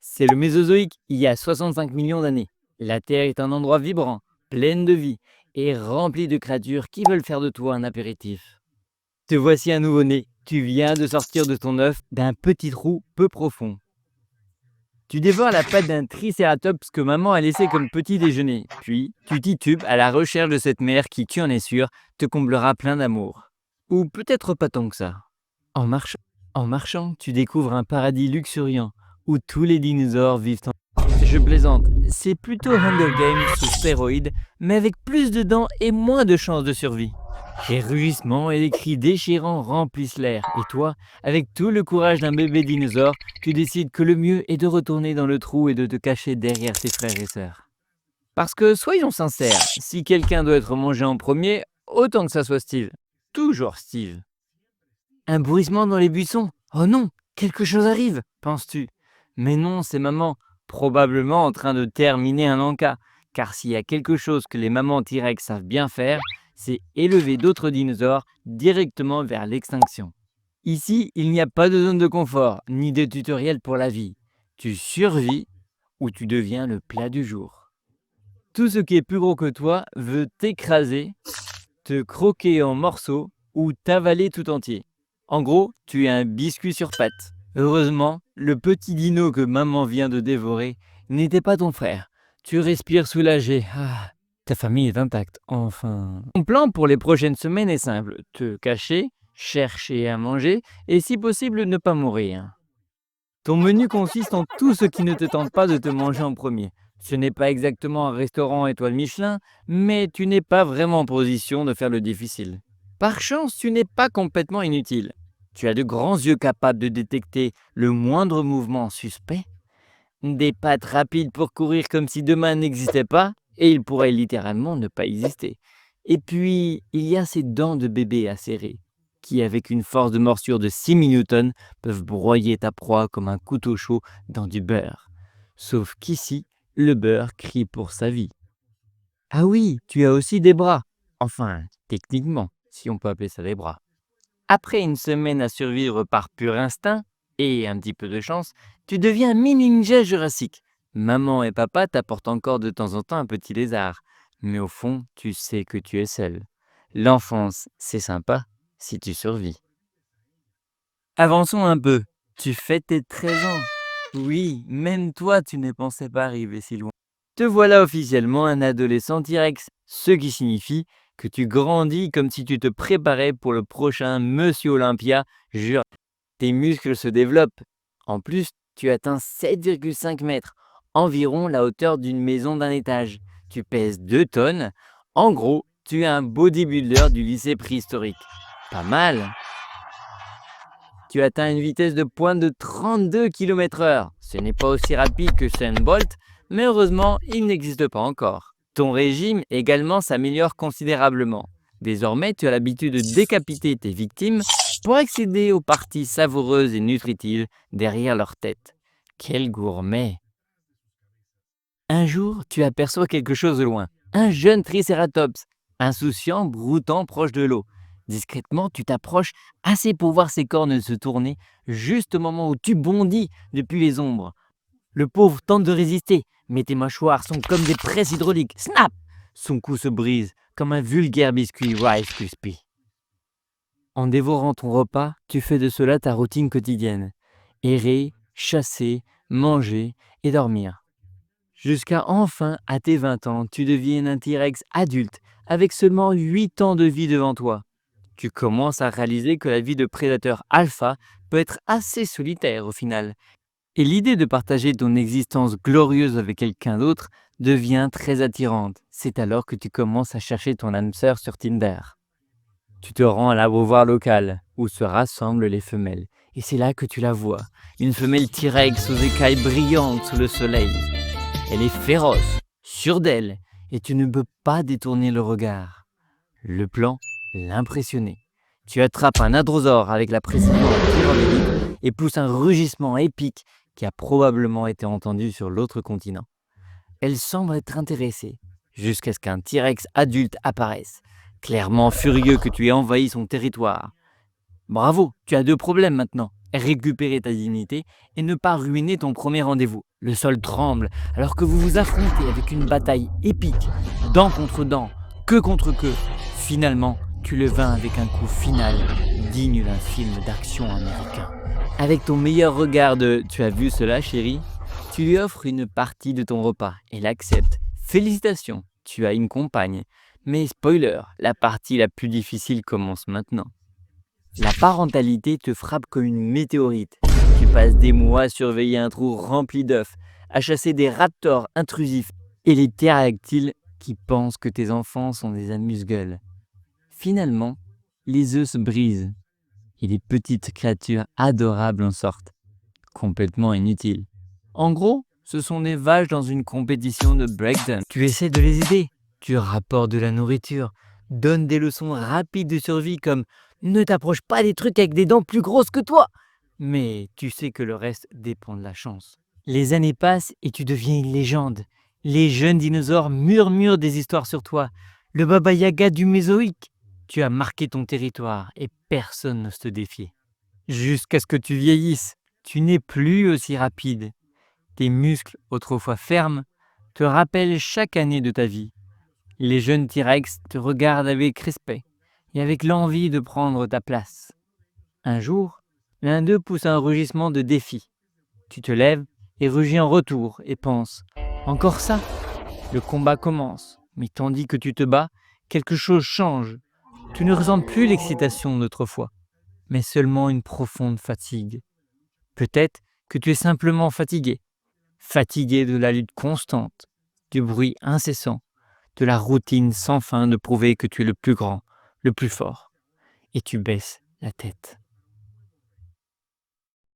C'est le Mésozoïque, il y a 65 millions d'années. La Terre est un endroit vibrant, plein de vie et rempli de créatures qui veulent faire de toi un apéritif. Te voici un nouveau-né. Tu viens de sortir de ton œuf d'un petit trou peu profond. Tu dévores la patte d'un tricératops que maman a laissé comme petit déjeuner. Puis, tu titubes à la recherche de cette mère qui, tu en es sûr, te comblera plein d'amour. Ou peut-être pas tant que ça. En marchant, en marchant, tu découvres un paradis luxuriant où tous les dinosaures vivent en... Je plaisante, c'est plutôt Hunger Games sous stéroïdes, mais avec plus de dents et moins de chances de survie. Les rugissements et les cris déchirants remplissent l'air, et toi, avec tout le courage d'un bébé dinosaure, tu décides que le mieux est de retourner dans le trou et de te cacher derrière tes frères et sœurs. Parce que, soyons sincères, si quelqu'un doit être mangé en premier, autant que ça soit Steve. Toujours Steve. Un bruissement dans les buissons. Oh non, quelque chose arrive, penses-tu. Mais non, c'est maman, probablement en train de terminer un encas. Car s'il y a quelque chose que les mamans T-Rex savent bien faire, c'est élever d'autres dinosaures directement vers l'extinction. Ici, il n'y a pas de zone de confort, ni de tutoriel pour la vie. Tu survis ou tu deviens le plat du jour. Tout ce qui est plus gros que toi veut t'écraser, te croquer en morceaux ou t'avaler tout entier. En gros, tu es un biscuit sur pattes. Heureusement, le petit dino que maman vient de dévorer n'était pas ton frère. Tu respires soulagé. Ah, ta famille est intacte, enfin. Ton plan pour les prochaines semaines est simple. Te cacher, chercher à manger et si possible ne pas mourir. Ton menu consiste en tout ce qui ne te tente pas de te manger en premier. Ce n'est pas exactement un restaurant étoile Michelin, mais tu n'es pas vraiment en position de faire le difficile. Par chance, tu n'es pas complètement inutile. Tu as de grands yeux capables de détecter le moindre mouvement suspect, des pattes rapides pour courir comme si demain n'existait pas, et il pourrait littéralement ne pas exister. Et puis, il y a ces dents de bébé acérées, qui, avec une force de morsure de 6 newtons, peuvent broyer ta proie comme un couteau chaud dans du beurre. Sauf qu'ici, le beurre crie pour sa vie. Ah oui, tu as aussi des bras. Enfin, techniquement, si on peut appeler ça des bras. Après une semaine à survivre par pur instinct, et un petit peu de chance, tu deviens un mini ninja jurassique. Maman et papa t'apportent encore de temps en temps un petit lézard. Mais au fond, tu sais que tu es seul. L'enfance, c'est sympa si tu survis. Avançons un peu. Tu fais tes 13 ans. Oui, même toi, tu ne pensais pas arriver si loin. Te voilà officiellement un adolescent T-Rex, ce qui signifie que tu grandis comme si tu te préparais pour le prochain Monsieur Olympia. Jure, tes muscles se développent. En plus, tu atteins 7,5 mètres, environ la hauteur d'une maison d'un étage. Tu pèses 2 tonnes. En gros, tu es un bodybuilder du lycée préhistorique. Pas mal. Tu atteins une vitesse de pointe de 32 km/h. Ce n'est pas aussi rapide que Usain Bolt, mais heureusement, il n'existe pas encore. Ton régime également s'améliore considérablement. Désormais, tu as l'habitude de décapiter tes victimes pour accéder aux parties savoureuses et nutritives derrière leur tête. Quel gourmet! Un jour, tu aperçois quelque chose de loin. Un jeune tricératops, insouciant, broutant proche de l'eau. Discrètement, tu t'approches assez pour voir ses cornes se tourner, juste au moment où tu bondis depuis les ombres. Le pauvre tente de résister, mais tes mâchoires sont comme des presses hydrauliques. Snap! Son cou se brise, comme un vulgaire biscuit Rice Krispies. En dévorant ton repas, tu fais de cela ta routine quotidienne. Errer, chasser, manger et dormir. Jusqu'à enfin, à tes 20 ans, tu deviens un T-Rex adulte, avec seulement 8 ans de vie devant toi. Tu commences à réaliser que la vie de prédateur alpha peut être assez solitaire au final. Et l'idée de partager ton existence glorieuse avec quelqu'un d'autre devient très attirante. C'est alors que tu commences à chercher ton âme sœur sur Tinder. Tu te rends à l'abreuvoir local, où se rassemblent les femelles. Et c'est là que tu la vois, une femelle T-Rex aux écailles brillantes sous le soleil. Elle est féroce, sûre d'elle, et tu ne peux pas détourner le regard. Le plan, l'impressionner. Tu attrapes un hadrosaure avec la précision d'un tireur d'élite et pousses un rugissement épique qui a probablement été entendu sur l'autre continent. Elle semble être intéressée, jusqu'à ce qu'un T-Rex adulte apparaisse, clairement furieux que tu aies envahi son territoire. Bravo, tu as 2 problèmes maintenant. Récupérer ta dignité et ne pas ruiner ton premier rendez-vous. Le sol tremble alors que vous vous affrontez avec une bataille épique, dent contre dent, queue contre queue. Finalement, tu le vains avec un coup final digne d'un film d'action américain. Avec ton meilleur regard de « Tu as vu cela, chérie ?» tu lui offres une partie de ton repas. Elle accepte. Félicitations, tu as une compagne. Mais spoiler, la partie la plus difficile commence maintenant. La parentalité te frappe comme une météorite. Tu passes des mois à surveiller un trou rempli d'œufs, à chasser des raptors intrusifs et les ptérodactyles qui pensent que tes enfants sont des amuse-gueules. Finalement, les œufs se brisent et les petites créatures adorables en sortent, complètement inutiles. En gros, ce sont des vaches dans une compétition de breakdance. Tu essaies de les aider, tu rapportes de la nourriture, donnes des leçons rapides de survie comme « Ne t'approche pas des trucs avec des dents plus grosses que toi !» Mais tu sais que le reste dépend de la chance. Les années passent et tu deviens une légende. Les jeunes dinosaures murmurent des histoires sur toi. Le Baba Yaga du Mésoïque. Tu as marqué ton territoire et personne n'ose te défier. Jusqu'à ce que tu vieillisses, tu n'es plus aussi rapide. Tes muscles, autrefois fermes, te rappellent chaque année de ta vie. Les jeunes T-Rex te regardent avec respect et avec l'envie de prendre ta place. Un jour, l'un d'eux pousse un rugissement de défi. Tu te lèves et rugis en retour et penses « Encore ça ?» Le combat commence, mais tandis que tu te bats, quelque chose change. Tu ne ressens plus l'excitation d'autrefois, mais seulement une profonde fatigue. Peut-être que tu es simplement fatigué. Fatigué de la lutte constante, du bruit incessant, de la routine sans fin de prouver que tu es le plus grand, le plus fort. Et tu baisses la tête.